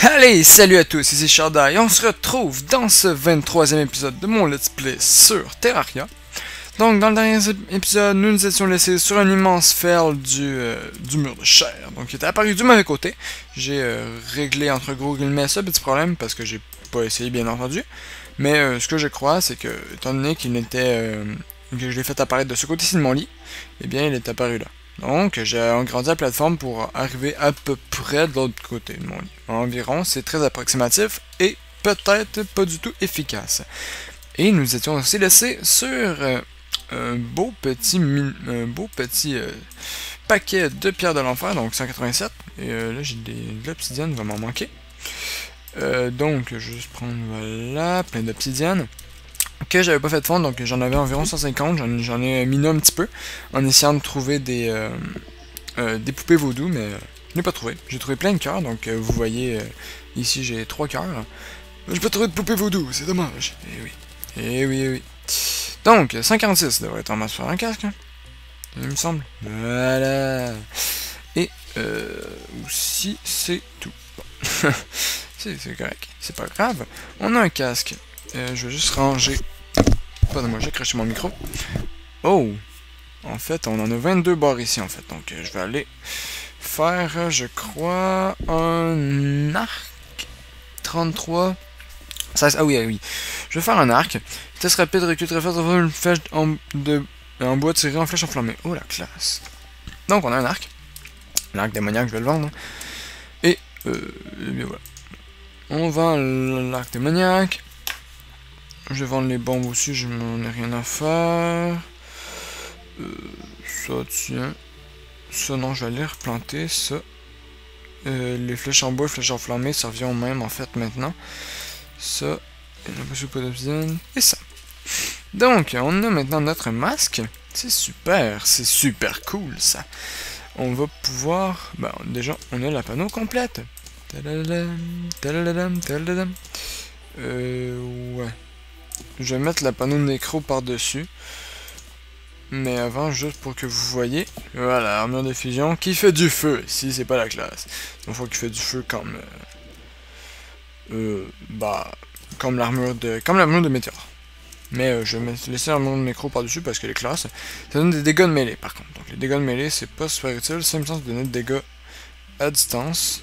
Allez, salut à tous, ici Sharda et on se retrouve dans ce 23e épisode de mon Let's Play sur Terraria. Donc dans le dernier épisode, nous nous étions laissés sur un immense fail du mur de chair. Donc il était apparu du mauvais côté. J'ai réglé entre gros guillemets ce petit problème parce que j'ai pas essayé bien entendu. Mais ce que je crois, c'est que étant donné qu'il était que je l'ai fait apparaître de ce côté-ci de mon lit, eh bien il est apparu là. Donc, j'ai agrandi la plateforme pour arriver à peu près de l'autre côté de mon lit. Environ, c'est très approximatif et peut-être pas du tout efficace. Et nous étions aussi laissés sur un beau petit paquet de pierres de l'enfer, donc 187. Et là, j'ai de l'obsidienne, il va m'en manquer. Donc, je vais juste prendre, voilà, plein d'obsidienne. Que j'avais pas fait de fondre, donc j'en avais environ 150, j'en ai miné un petit peu en essayant de trouver des poupées vaudou, mais je n'ai pas trouvé. J'ai trouvé plein de cœurs, donc vous voyez ici j'ai 3 cœurs. J'ai pas trouvé de poupées vaudou, c'est dommage. Eh oui, eh oui, eh oui. Donc 146 devrait être en masse sur un casque, hein, il me semble. Voilà. Et aussi c'est tout. Bon. c'est correct, c'est pas grave. On a un casque. Je vais juste ranger. Pardonnez-moi, j'ai craché mon micro. Oh! En fait, on en a 22 barres ici, en fait. Donc, je vais aller faire, je crois, un arc. 33. 16. Ah oui, ah oui. Je vais faire un arc. Test rapide, recul très fort, une flèche en bois tiré en flèche enflammée. Oh, la classe. Donc, on a un arc. L'arc démoniaque, je vais le vendre. Et bien voilà. On vend l'arc démoniaque. Je vais vendre les bombes aussi, je n'en ai rien à faire. Ça, tiens. Ça, non, je vais aller replanter ça. Les flèches en bois, flèches enflammées, ça revient au même en fait maintenant. Ça, il n'y a pas d'obsidienne. Et ça. Donc, on a maintenant notre masque. C'est super cool ça. On va pouvoir. Ben, déjà, on a la panneau complète. Ouais. Je vais mettre la panneau de nécro par-dessus. Mais avant, juste pour que vous voyez. Voilà, armure de fusion qui fait du feu. Si c'est pas la classe. Il faut qu'il fait du feu comme. Comme l'armure de météore. Mais je vais laisser l'armure de nécro par-dessus parce qu'elle est classe. Ça donne des dégâts de mêlée par contre. Donc les dégâts de mêlée, c'est pas super utile. Ça me semble donner des dégâts à distance.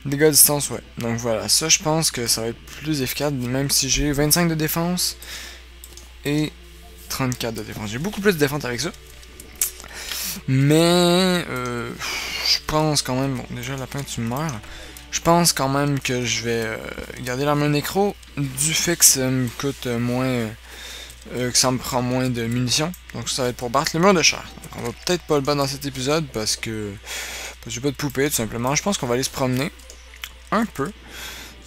Dégâts à distance, ouais. Donc voilà, ça je pense que ça va être plus efficace, même si j'ai 25 de défense et 34 de défense. J'ai beaucoup plus de défense avec ça. Mais je pense quand même, bon déjà lapin tu meurs. Je pense quand même que je vais garder l'armure nécro du fait que ça me coûte moins, que ça me prend moins de munitions. Donc ça va être pour battre le mur de chair. Donc on va peut-être pas le battre dans cet épisode parce que j'ai pas de poupée tout simplement. Je pense qu'on va aller se promener un peu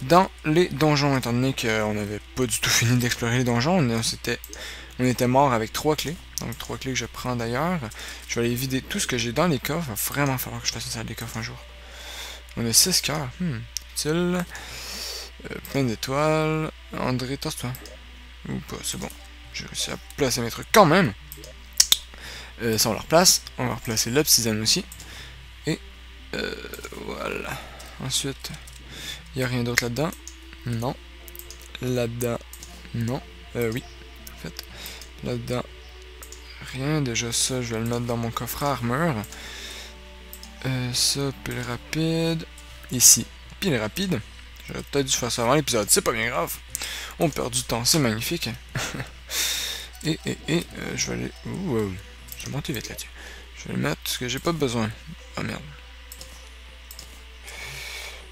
dans les donjons, étant donné qu'on n'avait pas du tout fini d'explorer les donjons, on était mort avec 3 clés, donc 3 clés que je prends d'ailleurs. Je vais aller vider tout ce que j'ai dans les coffres, il va vraiment falloir que je fasse une salle des coffres un jour. On a 6 cœurs, utile, plein d'étoiles. André, tasse-toi, ou pas, c'est bon, j'ai réussi à placer mes trucs quand même. Ça on le replace, on va replacer l'obsidienne aussi, et voilà, ensuite... Il n'y a rien d'autre là-dedans? Non. Là-dedans? Non. Oui. En fait. Là-dedans? Rien. Déjà ça, je vais le mettre dans mon coffre à armure. Ça, pile rapide. Ici. Pile rapide. J'aurais peut-être dû faire ça avant l'épisode. C'est pas bien grave. On perd du temps. C'est magnifique. et je vais aller... Ouh, je vais monter vite là-dessus. Je vais le mettre parce que j'ai pas besoin. Ah merde.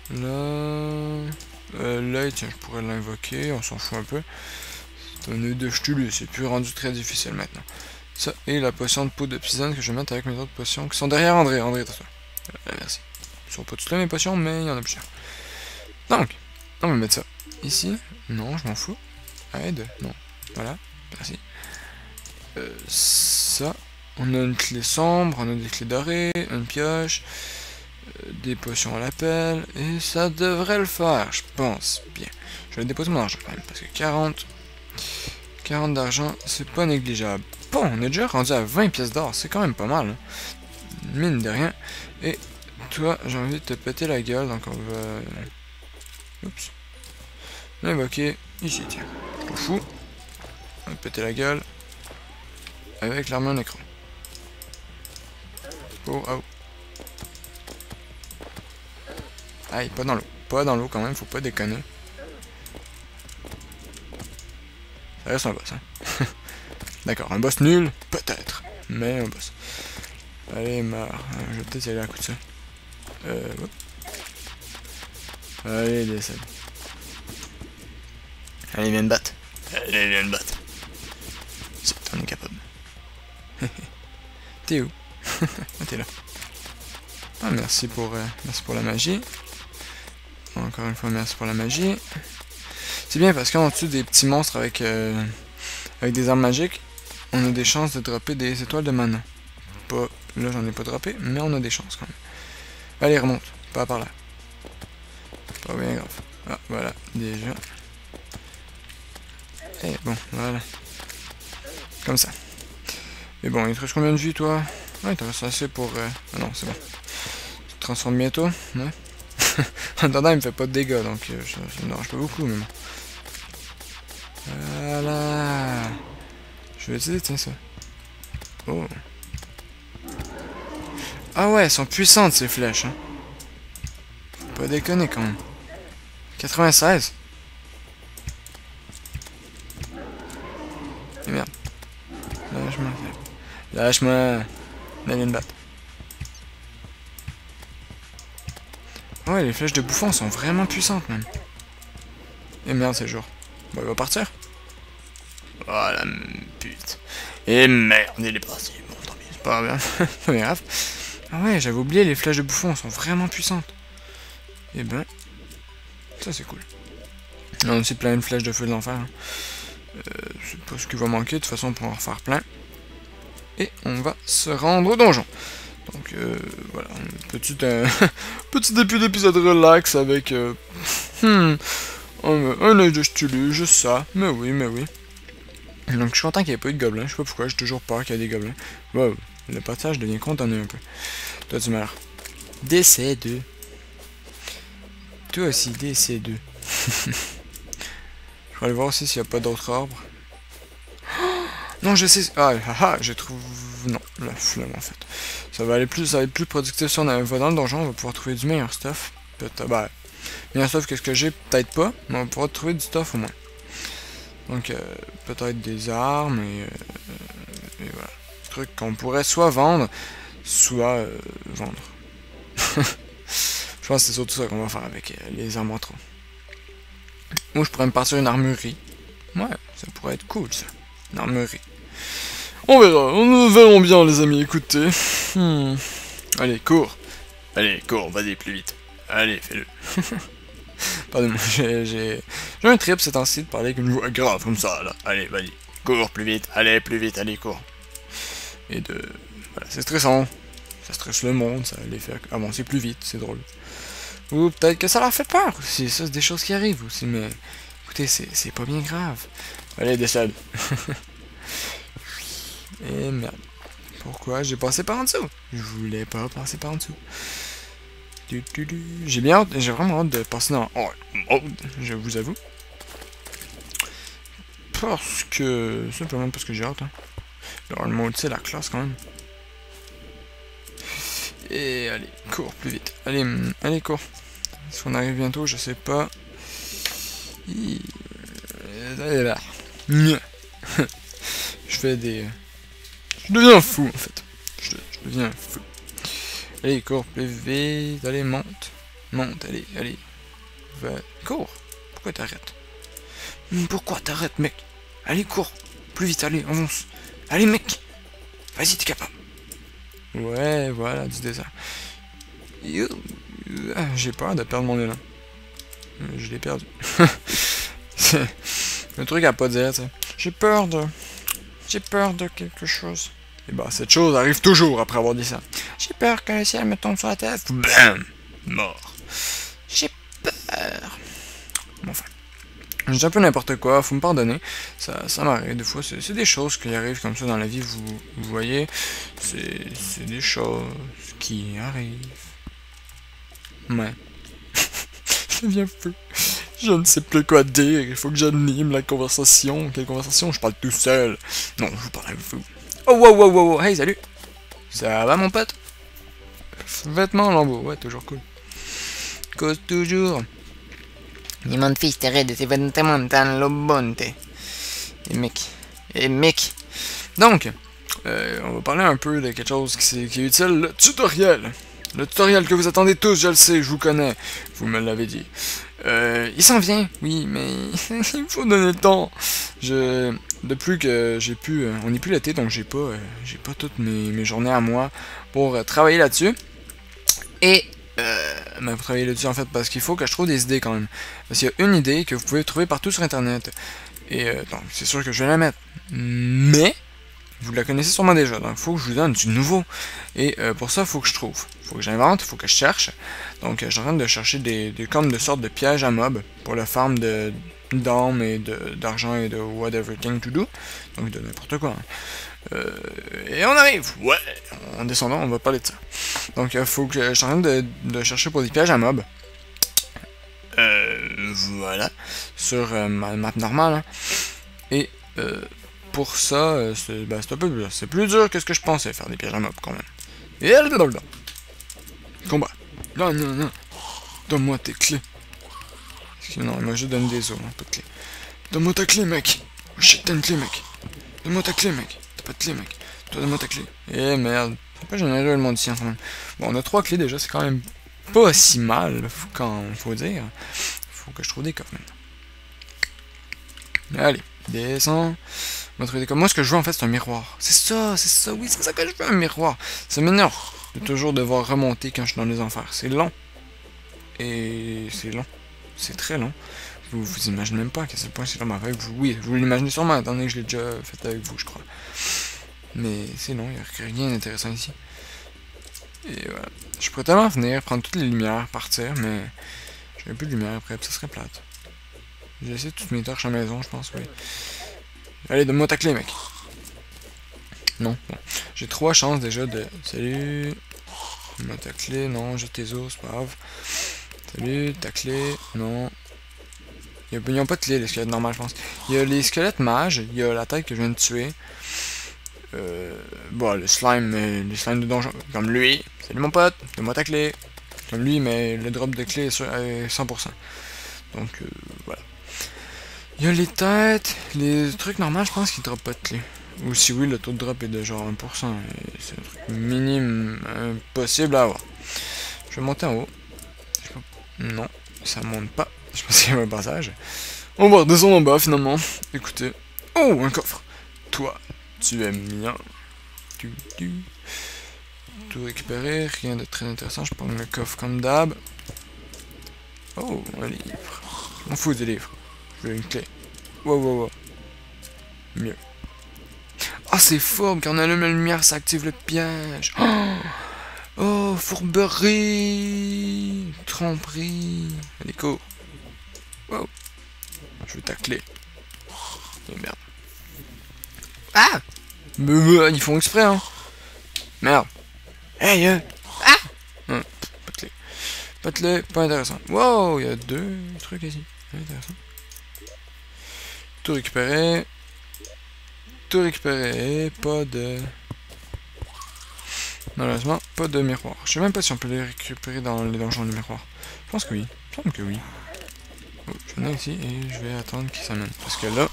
Là... là, tiens, je pourrais l'invoquer, on s'en fout un peu. C'est un œil de Cthulhu, c'est plus rendu très difficile maintenant. Ça, et la potion de peau d'obsidienne que je vais mettre avec mes autres potions qui sont derrière André. André, t'as ça. Merci. Ils sont pas toutes là mes potions, mais il y en a plusieurs. Donc, on va mettre ça ici. Non, je m'en fous. Aide, non. Voilà, merci. Ça, on a une clé sombre, on a des clés dorées, une pioche. Des potions à l'appel, et ça devrait le faire, je pense. Bien. Je vais déposer mon argent quand même, parce que 40 d'argent, c'est pas négligeable. Bon, on est déjà rendu à 20 pièces d'or, c'est quand même pas mal. Hein. Mine de rien. Et toi, j'ai envie de te péter la gueule, donc on va Oups. L'invoquer ici, tiens. Je te fous. On va te péter la gueule. Avec l'armure nécro. Oh, oh. Aïe, pas dans l'eau. Pas dans l'eau quand même, faut pas déconner. Ça reste un boss, hein. D'accord, un boss nul, peut-être. Mais un boss. Allez, marre. Je vais peut-être y aller à coup de ça. Hop. Allez, décède. Allez, viens me battre. Allez, viens me battre. C'est, on est capable. T'es où? Ah, t'es là. Ah, merci pour la magie. Encore une fois, merci pour la magie. C'est bien parce qu'en dessous des petits monstres avec des armes magiques, on a des chances de dropper des étoiles de mana. Pas, là, j'en ai pas droppé, mais on a des chances quand même. Allez, remonte. Pas par là. Pas bien grave. Ah, voilà, déjà. Et bon, voilà. Comme ça. Mais bon, il te reste combien de vie, toi? Ouais, il te reste assez pour... Ah non, c'est bon. Tu te transformes bientôt? Ouais. En attendant, il me fait pas de dégâts, donc ça me dérange pas beaucoup, mais bon. Voilà. Je vais utiliser, tiens, ça. Oh. Ah ouais, elles sont puissantes, ces flèches, hein. Faut pas déconner, quand même. 96. Et merde. Lâche-moi. Lâche-moi. Viens me battre. Ouais, les flèches de bouffon sont vraiment puissantes, même. Et merde, c'est jour. Bon, il va partir. Voilà, pute. Et merde, il est parti. Bon, tant pis, c'est pas grave. Pas grave. Ah ouais, j'avais oublié, les flèches de bouffon sont vraiment puissantes. Et ben, ça c'est cool. On a aussi plein de flèches de feu de l'enfer. Hein. C'est pas ce qui va manquer, de toute façon on pourra en refaire plein. Et on va se rendre au donjon. Donc voilà, petit début d'épisode relax avec un œil de stylé, juste ça. Mais oui, mais oui. Donc je suis content qu'il n'y ait pas eu de gobelins. Je sais pas pourquoi, j'ai toujours peur qu'il y ait des gobelins. Wow, le passage devient contenu un peu. Toi tu meurs. DC2. Toi aussi, DC2. Je vais aller voir aussi s'il n'y a pas d'autres arbres. Non, je sais. Ah, haha, j'ai trouvé. Non, la flemme en fait. Ça va être plus productif si on va dans le donjon, on va pouvoir trouver du meilleur stuff. Peut-être, bah, meilleur stuff que ce que j'ai, peut-être pas, mais on va pouvoir trouver du stuff au moins. Donc, peut-être des armes et voilà. Des trucs qu'on pourrait soit vendre, soit vendre. Je pense que c'est surtout ça qu'on va faire avec les armes en trop. Ou je pourrais me partir une armurerie. Ouais, ça pourrait être cool ça. Une armurerie. On verra, nous verrons bien les amis, écoutez. Allez, cours. Allez, cours, vas-y, plus vite. Allez, fais-le. Pardon-moi, j'ai un trip ces temps-ci de parler avec une voix grave comme ça, là. Allez, vas-y, cours plus vite, allez, cours. Et voilà, c'est stressant. Ça stresse le monde, ça les fait avancer plus vite, c'est drôle. Ou peut-être que ça leur fait peur aussi, ça c'est des choses qui arrivent aussi, mais... Écoutez, c'est pas bien grave. Allez, décède. Et merde. Pourquoi j'ai passé par en dessous? Je voulais pas passer par en dessous. J'ai vraiment hâte de passer dans mode, je vous avoue. Simplement parce que j'ai hâte. Hein. Alors, le mode, c'est la classe quand même. Et allez, cours plus vite. Allez, allez, cours. Est-ce qu'on arrive bientôt? Je sais pas. Allez là. Je fais des... Je deviens fou en fait. Je deviens fou. Allez, cours plus vite. Allez, monte. Monte, allez, allez. Va. Cours. Pourquoi t'arrêtes? Pourquoi t'arrêtes, mec? Allez, cours. Plus vite, allez, avance. Allez, mec. Vas-y, t'es capable. Ouais, voilà, du désert. J'ai peur de perdre mon élan. Je l'ai perdu. C'est un truc à pas dire, tu sais. J'ai peur de quelque chose. Et bah, cette chose arrive toujours après avoir dit ça. J'ai peur que le ciel me tombe sur la tête. Bam! Mort. J'ai peur. Bon, enfin. Je dis un peu n'importe quoi, faut me pardonner. Ça m'arrive, des fois, c'est des choses qui arrivent comme ça dans la vie, vous voyez. C'est des choses qui arrivent. Ouais. Je deviens fou. Je ne sais plus quoi dire, il faut que j'anime la conversation. Quelle conversation? Je parle tout seul. Non, je parle avec vous. Oh, wow, wow, wow, wow, hey, salut! Ça va, mon pote? Vêtements en lambeaux, ouais, toujours cool. Cause toujours. Ni mon fils t'arrête de tes vêtements dans le bonte. Et mec. Donc, on va parler un peu de quelque chose qui est utile, le tutoriel. Le tutoriel que vous attendez tous, je le sais, je vous connais. Vous me l'avez dit. Il s'en vient, oui, mais il faut donner le temps. Depuis que j'ai pu... on n'est plus l'été, donc j'ai pas toutes mes journées à moi pour travailler là-dessus. Et... pour travailler là-dessus, en fait, parce qu'il faut que je trouve des idées, quand même. Parce qu'il y a une idée que vous pouvez trouver partout sur Internet. Et donc, c'est sûr que je vais la mettre. Mais... vous la connaissez sûrement déjà, donc il faut que je vous donne du nouveau. Et pour ça, il faut que je trouve. Il faut que j'invente, il faut que je cherche. Donc je suis en train de chercher comme de sortes de pièges à mobs pour le farm d'armes et d'argent et de whatever thing to do. Donc de n'importe quoi. Et on arrive! Ouais! En descendant, on va parler de ça. Donc faut que je suis en train de chercher pour des pièges à mobs. Voilà. Sur ma map normale. Hein. Et pour ça, c'est un peu plus. C'est plus dur que ce que je pensais, faire des pièges à mobs quand même. Et elle est dans le combat. Non, non, non. Donne-moi tes clés. Non, il m'a juste donné des os, hein, pas de clés. Donne-moi ta clé, mec. Oh shit, t'as une clé, mec. Donne-moi ta clé, mec. T'as pas de clé, mec. Toi, donne-moi ta clé. Eh merde. C'est pas généreux le monde ici, quand même. Bon, on a 3 clés déjà, c'est quand même pas si mal, faut dire. Faut que je trouve des coffres maintenant. Allez, descends. Moi, ce que je veux en fait, c'est un miroir. C'est ça, oui, c'est ça que je veux, un miroir. Ça m'énerve de toujours devoir remonter quand je suis dans les enfers. C'est long. Et c'est long. C'est très long. Vous imaginez même pas à quel point c'est long avec vous. Oui, vous l'imaginez sûrement, étant donné que je l'ai déjà fait avec vous, je crois. Mais c'est long, il n'y a rien d'intéressant ici. Et voilà. Je pourrais tellement venir, prendre toutes les lumières, partir, mais j'aurais plus de lumière après, ça serait plate. J'ai essayé toutes mes torches à la maison, je pense, oui. Allez, donne-moi ta clé, mec. Non, bon. J'ai 3 chances déjà de... Salut. Donne-moi ta clé. Non, j'ai tes os, c'est pas grave. Salut, ta clé. Non. Ils n'ont pas de clé, les squelettes normales, je pense. Il y a les squelettes mages. Il y a la tête que je viens de tuer. Bon, les slimes de donjon. Comme lui. Salut, mon pote. Donne-moi ta clé. Comme lui, mais le drop de clé est sur 100%. Donc, voilà. Il y a les têtes, les trucs normaux, je pense qu'ils dropent pas de clé. Ou si oui, le taux de drop est de genre 1%. C'est un truc minime impossible à avoir. Je vais monter en haut. Non, ça monte pas. Je pense qu'il y a un passage. On va redescendre en bas finalement. Écoutez. Oh, un coffre. Toi, tu aimes bien. Tout récupérer, rien de très intéressant. Je prends le coffre comme d'hab. Oh, un livre. Je m'en fous des livres. Je veux une clé. Wow, wow, wow. Mieux. Ah, c'est fort, quand on allume la lumière, ça active le piège. Oh, fourberie. Tromperie. Allez, cours. Wow. Je veux ta clé. Oh, merde. Ah! Ils font exprès, hein. Merde. Hey, ah! Pas de clé. Pas de clé, pas intéressant. Wow, il y a 2 trucs ici. Intéressant. Tout récupérer. Tout récupérer. Pas de... Malheureusement, pas de miroir. Je sais même pas si on peut les récupérer dans les donjons de miroir. Je pense que oui. Il me semble que oui. Oh, je viens ici et je vais attendre qu'il s'amène. Parce que là...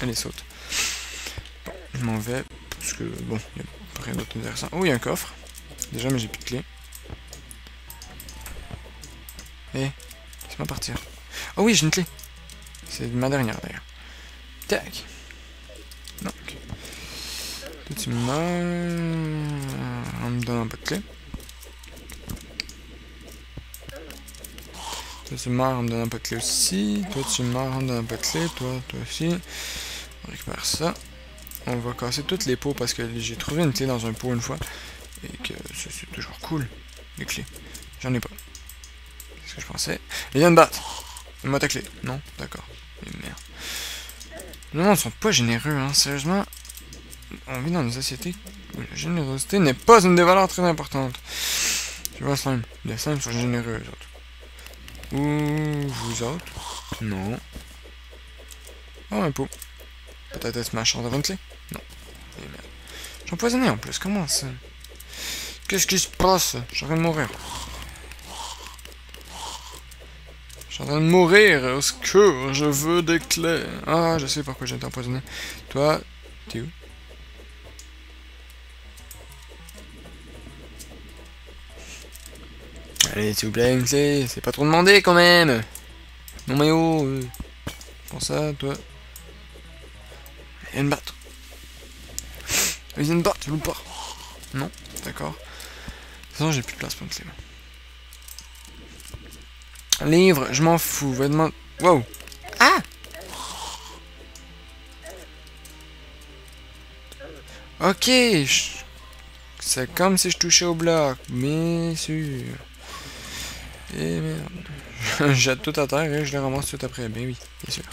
Elle est saute. Bon, je m'en vais. Parce que, bon, il n'y a rien d'autre intéressant. Oh, il y a un coffre. Déjà, mais j'ai plus de clé. Eh, laisse-moi partir. Oh oui, j'ai une clé. C'est ma dernière d'ailleurs. Tac. Donc. Toi tu meurs en me donnant pas de clé. Toi tu meurs en me donnant pas de clé aussi. Toi tu meurs en me donnant pas de clé. Toi aussi. On récupère ça. On va casser toutes les pots parce que j'ai trouvé une clé dans un pot une fois. Et que c'est toujours cool. Les clés. J'en ai pas. C'est ce que je pensais. Il vient de battre. Donne-moi ta clé. Non? D'accord. Et merde. Les gens ne sont pas généreux, hein. Sérieusement, on vit dans une société où la générosité n'est pas une des valeurs très importantes. Tu vois, slime. Les slimes sont généreux, surtout. Ouh, vous autres? Non. Oh, un pot. Peut-être est-ce ma chance d'avoir une clé? Non. Eh merde. Je suis empoisonné en plus, comment ça? Qu'est-ce qui se passe? Je suis en train de mourir. Je suis en train de mourir, au secours, je veux des clés. Ah, je sais pourquoi j'ai été empoisonné. Toi, t'es où? Allez, s'il vous plaît, une clé, c'est pas trop demandé quand même. Non mais oh, pour ça, toi. Viens me battre. Viens me battre, je veux pas. Non, d'accord. De toute façon, j'ai plus de place pour une clé. Livre, je m'en fous. Vêtements. Wow. Ah! Ok. C'est comme si je touchais au bloc. Bien sûr. Et merde. Je jette tout à terre et je le ramasse tout après. Ben oui, bien sûr.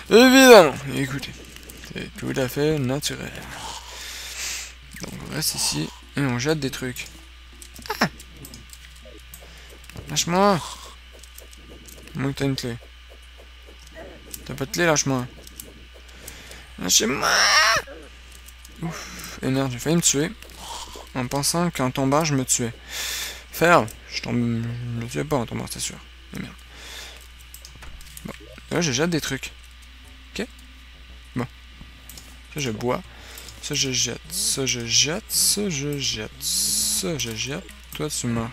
Évidemment. Écoutez. C'est tout à fait naturel. Donc on reste ici et on jette des trucs. Ah! Lâche-moi. Moi que t'as une clé. T'as pas de clé, lâche-moi. Lâchez-moi. Ouf. Et merde, j'ai failli me tuer. En pensant qu'en tombant, je me tuais. Faire. Je me tuais pas en tombant, c'est sûr. Et merde. Bon. Là, je jette des trucs. Ok? Bon. Ça, je bois. Ça, je jette. Ça, je jette. Ça, je jette. Ça, je jette. Toi, tu meurs.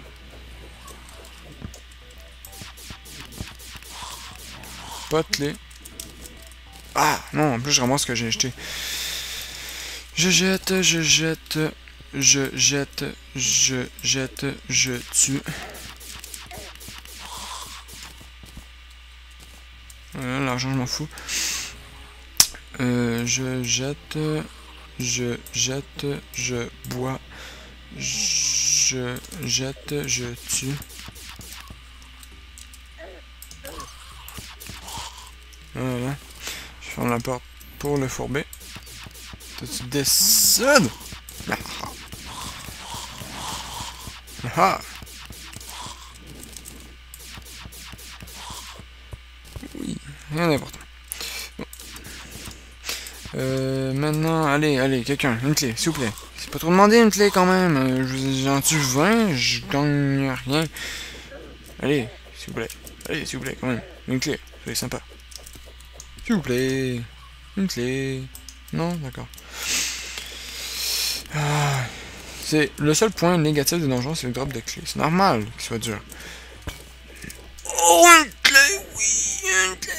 Pas de clé. Ah, non, en plus, je ramasse ce que j'ai jeté. Je jette, je jette, je jette, je jette, je tue. Voilà, l'argent, je m'en fous. Je jette, je bois, je jette, je tue. Voilà. Je ferme la porte pour le fourber. Tu décides? Ah. Oui, rien d'important. Bon. Maintenant, allez, quelqu'un, une clé, s'il vous plaît. C'est pas trop demandé une clé quand même. J'en tue 20, je gagne rien. Allez, s'il vous plaît. Allez, s'il vous plaît, quand même. Une clé, soyez sympa. S'il vous plaît. Une clé. Non, d'accord. Ah. C'est le seul point négatif de donjon, c'est le drop de clé. C'est normal qu'il soit dur. Oh, une clé, oui, une clé.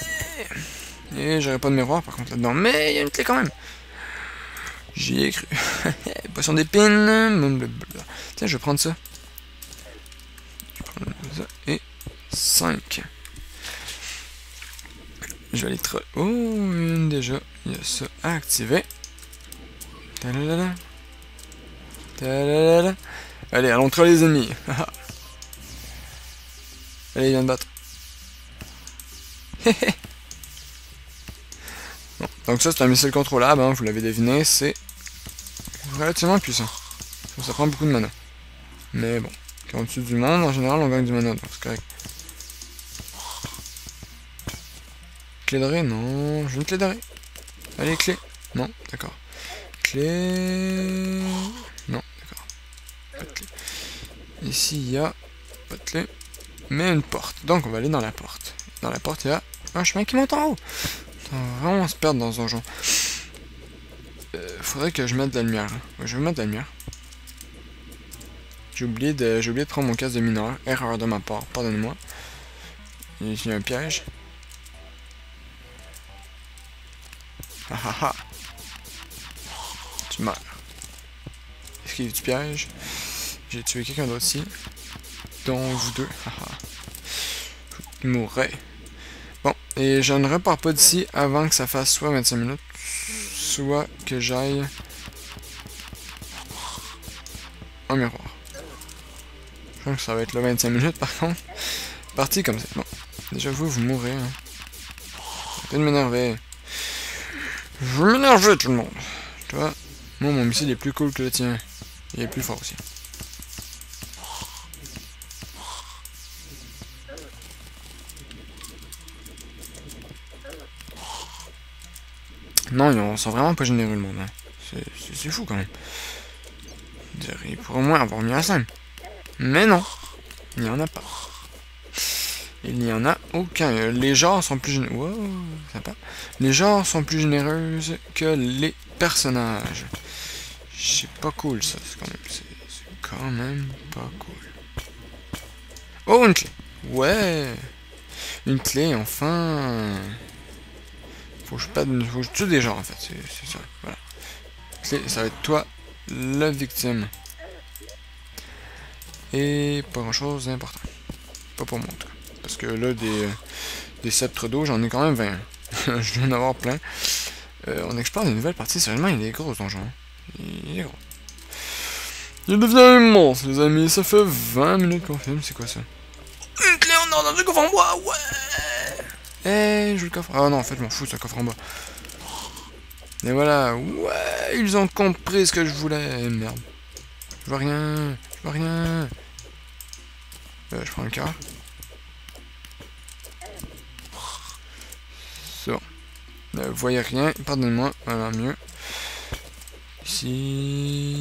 Et j'aurais pas de miroir par contre là-dedans, mais il y a une clé quand même. J'y ai cru. Poisson d'épine. Tiens, je vais prendre ça. Je vais prendre ça et 5. Je vais aller trop. Oh, une déjà. Il y a ça à activer. Talalala. Talalala. Allez, allons troller les ennemis. Allez, viens de battre. Bon, donc ça, c'est un missile contrôlable, hein, vous l'avez deviné, c'est relativement puissant. Ça prend beaucoup de mana. Mais bon, quand on tue du monde, en général, on gagne du mana, donc c'est correct. Clé dorée? Non, j'ai une clé dorée. Allez, clé. Non, d'accord. Clé... Non, d'accord. Pas de clé. Ici, il y a pas de clé, mais une porte. Donc, on va aller dans la porte. Dans la porte, il y a un chemin qui monte en haut. On va vraiment se perdre dans ce donjon. Faudrait que je mette de la lumière. Ouais, je vais mettre de la lumière. J'ai oublié de prendre mon casque de mineur. Erreur de ma part, pardonnez-moi. Il y a un piège. Ah ah ah. Tu meurs. Esquive du piège. J'ai tué quelqu'un d'autre ici. Dont vous deux. Ah ah. Il mourrait. Bon, et je ne repars pas d'ici avant que ça fasse soit 25 minutes, soit que j'aille en miroir. Je pense que ça va être là 25 minutes par contre. Parti comme ça. Bon, déjà vous mourrez. Hein. Arrêtez de m'énerver. Je veux m'énerver tout le monde. Tu vois, moi mon missile est plus cool que le tien. Il est plus fort aussi. Non, ils sont vraiment pas généreux, le monde. Hein. C'est fou, quand même. Il pourrait au moins avoir mis à 5. Mais non, il n'y en a pas. Il n'y en a aucun. Les genres sont plus généreux. Wow, sympa. Les genres sont plus généreuses que les personnages. C'est pas cool, ça. C'est quand même pas cool. Oh, une clé. Ouais. Une clé, enfin. Faut que je tue des gens, en fait. C'est ça. Voilà. Clé, ça va être toi, la victime. Et pas grand chose d'important. Pas pour moi, en tout cas. Parce que là, des sceptres d'eau, j'en ai quand même 20. Je viens d'en avoir plein. On explore des nouvelles parties. Sérieusement, il est gros, ce donjon. Il est gros. Il devient immense, les amis. Ça fait 20 minutes qu'on filme. C'est quoi ça? Une clé en or dans un coffre en bois. Ouais. Eh, je veux le coffre. Ah non, en fait, je m'en fous, c'est un coffre en bois. Et voilà. Ouais, ils ont compris ce que je voulais. Merde. Je vois rien. Je vois rien. Je prends le cœur. C'est bon. Vous voyez rien. Pardonnez-moi. Voilà, mieux. Ici.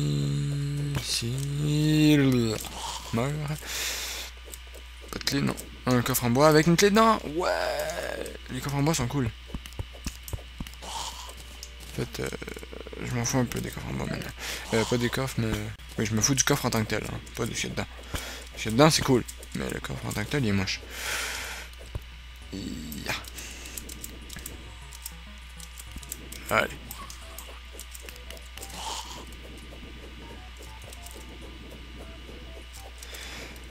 Meurt. Pas de clé, non. Un coffre en bois avec une clé dedans. Ouais. Les coffres en bois sont cool. En fait, je m'en fous un peu des coffres en bois maintenant. Pas des coffres, mais... Oui, je me fous du coffre en tant que tel, hein. Pas de ce qu'il y a dedans. Ce qu'il y a dedans, c'est cool. Mais le coffre en tant que tel, il est moche. Yeah. Allez.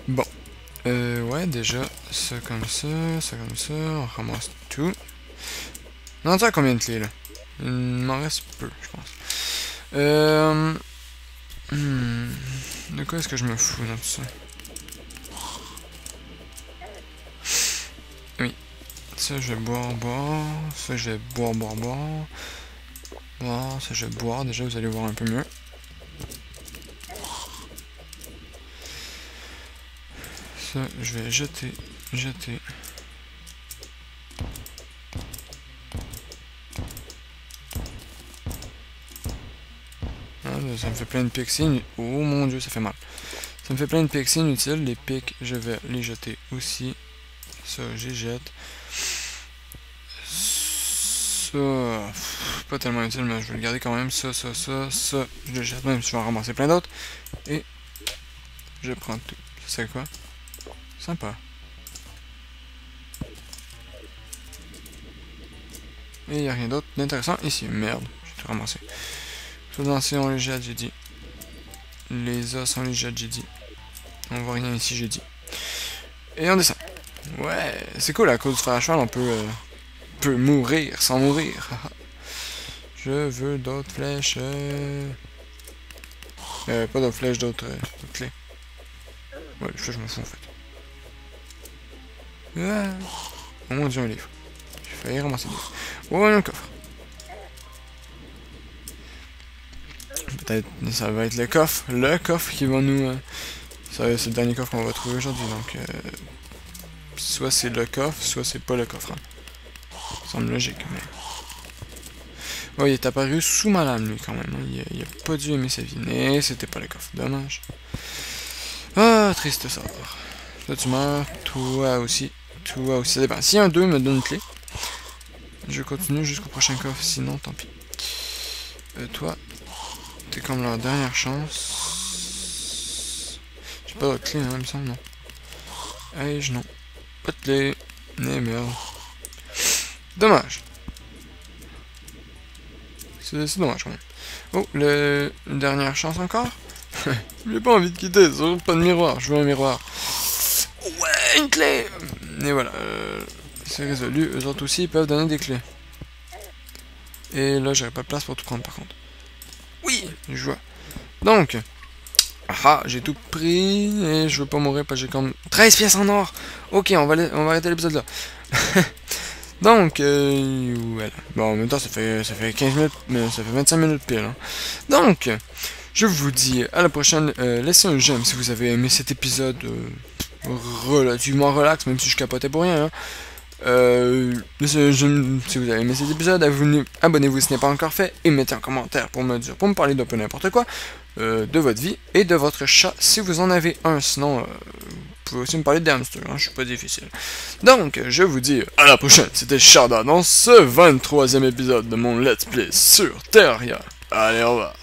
Bon. Ouais, déjà, ça comme ça, on ramasse tout. On en a combien de clés, là? Il m'en reste peu, je pense. De quoi est-ce que je me fous dans tout ça? Oui. Ça, je vais boire. Ça, je vais boire. Ça, je vais boire. Déjà, vous allez voir un peu mieux. Ça, je vais jeter. Ah, ça me fait plein de pics. Oh mon dieu, ça fait mal. Ça me fait plein de pics inutiles. Les pics, je vais les jeter aussi. Ça, j'y jette. Ça, pas tellement utile, mais je vais le garder quand même. Ça, je le jette même si je vais en ramasser plein d'autres. Et je prends tout. Ça, c'est quoi? Sympa. Et il n'y a rien d'autre d'intéressant ici. Merde, j'ai tout ramassé. Les lancers, on les jette, j'ai dit. Les os, on les jette, j'ai dit. On voit rien ici, j'ai dit. Et on descend. Ouais, c'est cool, à cause du fer à cheval, on peut mourir sans mourir. Je veux d'autres flèches. Pas d'autres flèches, d'autres clés. Ouais, les flèches, je m'en fous en fait. Ah. Oh mon dieu, un livre. J'ai failli ramasser le livre. Ouais, un coffre. Peut-être ça va être le coffre qui va nous... c'est le dernier coffre qu'on va trouver aujourd'hui, donc... soit c'est le coffre, soit c'est pas le coffre. Hein. Ça semble logique, mais... Ouais, il est apparu sous ma lame, lui, quand même. Hein. Il a pas dû aimer sa vie, mais c'était pas le coffre. Dommage. Ah, triste sort. Toi, tu meurs. Toi aussi. Ça dépend. Si un 2 me donne une clé, je continue jusqu'au prochain coffre. Sinon, tant pis. Toi, t'es comme leur dernière chance. J'ai pas d'autre clé, hein, il me semble, non. Ai-je non. Pas de clé. Mais merde. Dommage. C'est dommage quand même. Oh, une dernière chance encore. J'ai pas envie de quitter, surtout pas de miroir, je veux un miroir. Ouais, une clé. Et voilà, c'est résolu, eux autres aussi ils peuvent donner des clés. Et là j'aurais pas de place pour tout prendre par contre. Oui, je vois. Donc, j'ai tout pris et je veux pas mourir parce que j'ai comme 13 pièces en or. Ok, on va arrêter l'épisode là. Donc, voilà. Bon, en même temps, ça fait 15 minutes, mais ça fait 25 minutes pile. Hein. Donc, je vous dis à la prochaine. Laissez un j'aime si vous avez aimé cet épisode relativement relax, même si je capotais pour rien. Hein. Si vous avez aimé cet épisode, abonnez-vous si ce n'est pas encore fait, et mettez un commentaire pour me parler d'un peu n'importe quoi, de votre vie et de votre chat si vous en avez un. Sinon, vous pouvez aussi me parler des hamsters, hein, je suis pas difficile. Donc, je vous dis à la prochaine, c'était Sharda dans ce 23e épisode de mon Let's Play sur Terraria. Allez, au revoir.